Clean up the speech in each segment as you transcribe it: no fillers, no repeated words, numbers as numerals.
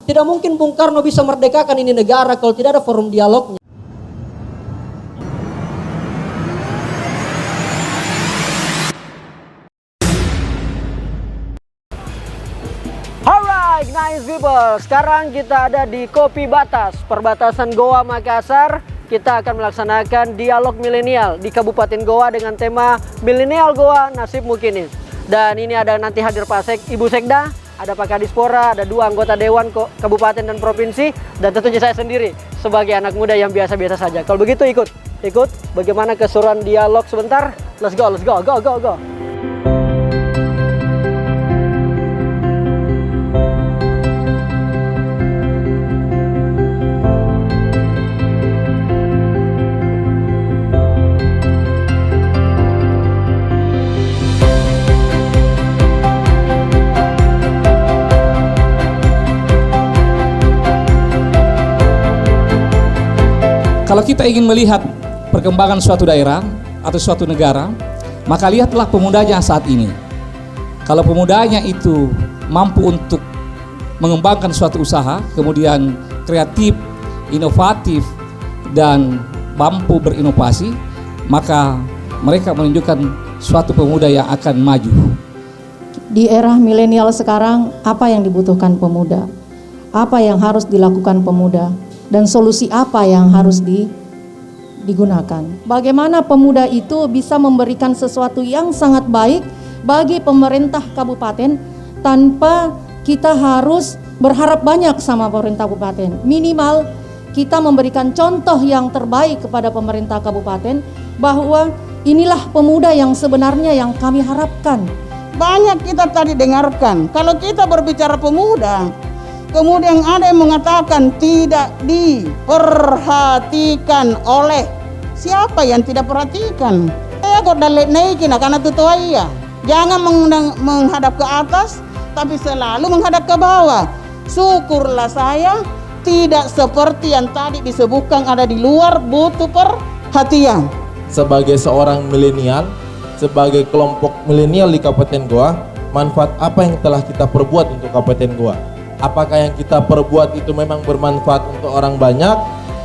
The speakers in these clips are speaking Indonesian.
Tidak mungkin Bung Karno bisa merdekakan ini negara kalau tidak ada forum dialognya. Alright, nice people. Sekarang kita ada di Kopi Batas, perbatasan Goa Makassar. Kita akan melaksanakan dialog milenial di Kabupaten Goa dengan tema Milenial Goa Nasibmu Kini. Dan ini ada nanti hadir Ibu Sekda, ada Pak Kadispora, ada 2 anggota Dewan Kabupaten dan Provinsi, dan tentunya saya sendiri sebagai anak muda yang biasa-biasa saja. Kalau begitu ikut bagaimana keseruan dialog sebentar. Let's go. Kalau kita ingin melihat perkembangan suatu daerah atau suatu negara, maka lihatlah pemudanya saat ini. Kalau pemudanya itu mampu untuk mengembangkan suatu usaha, kemudian kreatif, inovatif, dan mampu berinovasi, maka mereka menunjukkan suatu pemuda yang akan maju. Di era milenial sekarang, apa yang dibutuhkan pemuda? Apa yang harus dilakukan pemuda? Dan solusi apa yang harus digunakan? Bagaimana pemuda itu bisa memberikan sesuatu yang sangat baik bagi pemerintah kabupaten tanpa kita harus berharap banyak sama pemerintah kabupaten. Minimal kita memberikan contoh yang terbaik kepada pemerintah kabupaten bahwa inilah pemuda yang sebenarnya yang kami harapkan. Banyak kita tadi dengarkan, kalau kita berbicara pemuda, kemudian ada yang mengatakan tidak diperhatikan oleh siapa yang tidak perhatikan. Saya kok dalit naikin karena tutua iya. Jangan menghadap ke atas, tapi selalu menghadap ke bawah. Syukurlah saya tidak seperti yang tadi disebutkan ada di luar, butuh perhatian. Sebagai seorang milenial, sebagai kelompok milenial di Kabupaten Goa, manfaat apa yang telah kita perbuat untuk Kabupaten Goa? Apakah yang kita perbuat itu memang bermanfaat untuk orang banyak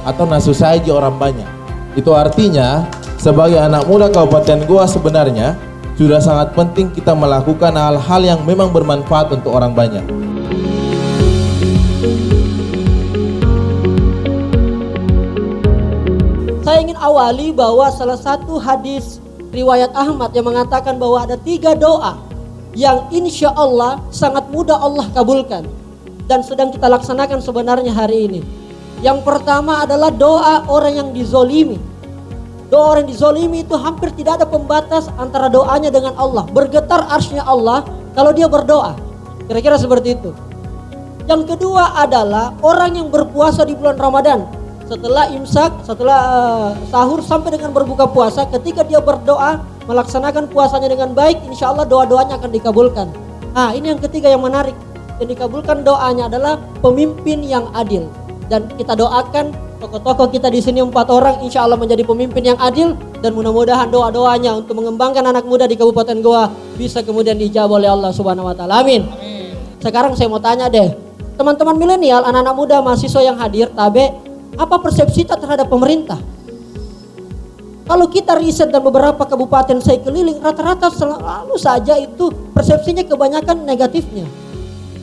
atau nafsu saja orang banyak? Itu artinya sebagai anak muda Kabupaten Goa sebenarnya sudah sangat penting kita melakukan hal-hal yang memang bermanfaat untuk orang banyak. Saya ingin awali bahwa salah satu hadis riwayat Ahmad yang mengatakan bahwa ada 3 doa yang insya Allah sangat mudah Allah kabulkan dan sedang kita laksanakan sebenarnya hari ini. Yang pertama adalah doa orang yang dizolimi. Doa orang yang dizolimi itu hampir tidak ada pembatas antara doanya dengan Allah. Bergetar arsy-Nya Allah kalau dia berdoa. Kira-kira seperti itu. Yang kedua adalah orang yang berpuasa di bulan Ramadan. Setelah imsak, setelah sahur sampai dengan berbuka puasa, ketika dia berdoa melaksanakan puasanya dengan baik, insya Allah doa-doanya akan dikabulkan. Nah, ini yang ketiga yang menarik. Yang dikabulkan doanya adalah pemimpin yang adil. Dan kita doakan tokoh-tokoh kita di sini 4 orang insya Allah menjadi pemimpin yang adil, dan mudah-mudahan doa-doanya untuk mengembangkan anak muda di Kabupaten Goa bisa kemudian dijawab oleh Allah Subhanahu wa taala. Amin. Sekarang saya mau tanya deh, teman-teman milenial, anak-anak muda mahasiswa yang hadir, tabe, apa persepsi kita terhadap pemerintah? Kalau kita riset dan beberapa kabupaten saya keliling, rata-rata selalu saja itu persepsinya kebanyakan negatifnya.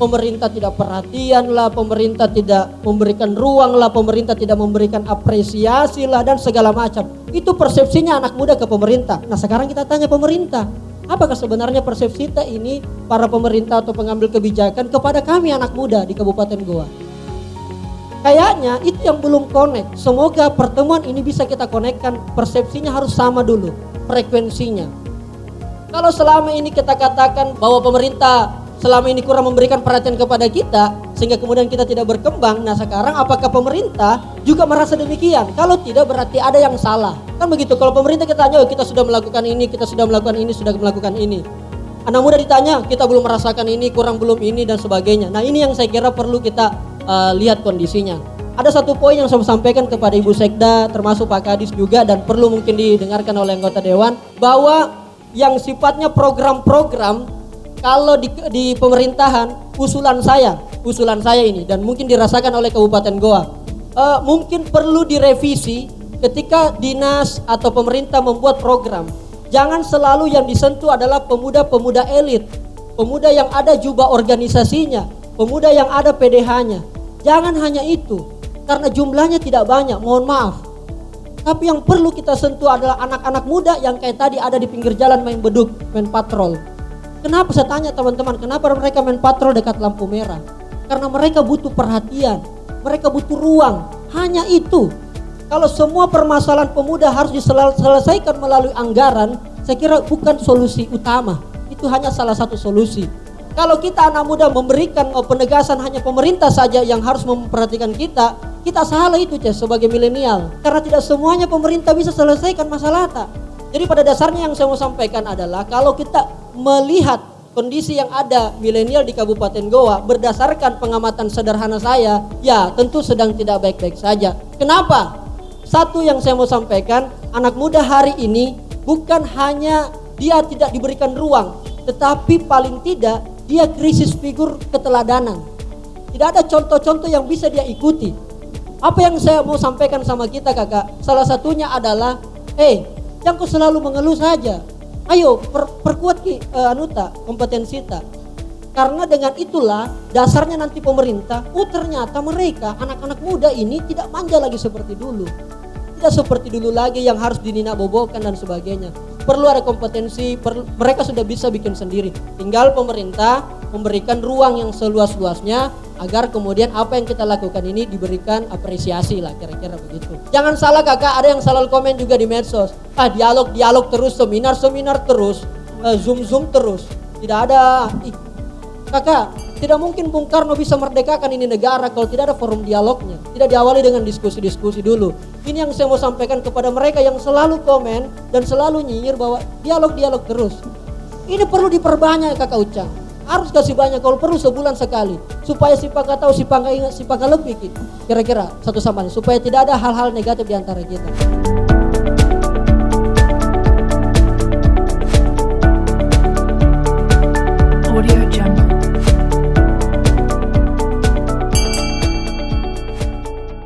Pemerintah tidak perhatian lah, pemerintah tidak memberikan ruang lah, pemerintah tidak memberikan apresiasi lah, dan segala macam. Itu persepsinya anak muda ke pemerintah. Nah sekarang kita tanya pemerintah, apakah sebenarnya persepsi kita ini para pemerintah atau pengambil kebijakan kepada kami anak muda di Kabupaten Goa? Kayaknya itu yang belum connect. Semoga pertemuan ini bisa kita konekkan. Persepsinya harus sama dulu, frekuensinya. Kalau selama ini kita katakan bahwa pemerintah selama ini kurang memberikan perhatian kepada kita sehingga kemudian kita tidak berkembang. Nah sekarang apakah pemerintah juga merasa demikian? Kalau tidak berarti ada yang salah. Kan begitu, kalau pemerintah kita tanya, oh, kita sudah melakukan ini, kita sudah melakukan ini, sudah melakukan ini. Anak muda ditanya, kita belum merasakan ini, kurang belum ini, dan sebagainya. Nah ini yang saya kira perlu kita lihat kondisinya. Ada satu poin yang saya sampaikan kepada Ibu Sekda, termasuk Pak Kadis juga, dan perlu mungkin didengarkan oleh anggota Dewan, bahwa yang sifatnya program-program, kalau di pemerintahan, usulan saya usulan saya ini dan mungkin dirasakan oleh Kabupaten Goa. Mungkin perlu direvisi ketika dinas atau pemerintah membuat program. Jangan selalu yang disentuh adalah pemuda-pemuda elit, pemuda yang ada jubah organisasinya, pemuda yang ada PDH-nya. Jangan hanya itu, karena jumlahnya tidak banyak, mohon maaf. Tapi yang perlu kita sentuh adalah anak-anak muda yang kayak tadi ada di pinggir jalan main beduk, main patrol. Kenapa saya tanya teman-teman, kenapa mereka main patrol dekat lampu merah? Karena mereka butuh perhatian, mereka butuh ruang, hanya itu. Kalau semua permasalahan pemuda harus diselesaikan melalui anggaran, saya kira bukan solusi utama. Itu hanya salah satu solusi. Kalau kita anak muda memberikan penegasan hanya pemerintah saja yang harus memperhatikan kita salah itu sebagai milenial. Karena tidak semuanya pemerintah bisa selesaikan masalah tak. Jadi pada dasarnya yang saya mau sampaikan adalah kalau kita melihat kondisi yang ada milenial di Kabupaten Goa berdasarkan pengamatan sederhana saya, ya tentu sedang tidak baik-baik saja. Kenapa? Satu yang saya mau sampaikan, anak muda hari ini bukan hanya dia tidak diberikan ruang, tetapi paling tidak dia krisis figur keteladanan. Tidak ada contoh-contoh yang bisa dia ikuti. Apa yang saya mau sampaikan sama kita kakak, salah satunya adalah, jangan kau selalu mengeluh saja. Ayo perkuat kompetensi kita. Karena dengan itulah dasarnya nanti pemerintah, ternyata mereka anak-anak muda ini tidak manja lagi seperti dulu. Tidak seperti dulu lagi yang harus dinina bobokan dan sebagainya. Perlu ada kompetensi, mereka sudah bisa bikin sendiri. Tinggal pemerintah memberikan ruang yang seluas-luasnya agar kemudian apa yang kita lakukan ini diberikan apresiasi lah, kira-kira begitu. Jangan salah kakak, ada yang salah komen juga di medsos. Dialog terus, seminar terus, zoom terus. Tidak ada. Kakak, tidak mungkin Bung Karno bisa merdekakan ini negara kalau tidak ada forum dialognya. Tidak diawali dengan diskusi-diskusi dulu. Ini yang saya mau sampaikan kepada mereka yang selalu komen dan selalu nyinyir bahwa dialog terus. Ini perlu diperbanyak kakak Ucang. Harus kasih banyak, kalau perlu sebulan sekali. Supaya si Pangka tahu, si Pangka ingat, si Pangka lebih. Kira-kira satu sama lain. Supaya tidak ada hal-hal negatif di antara kita. Audio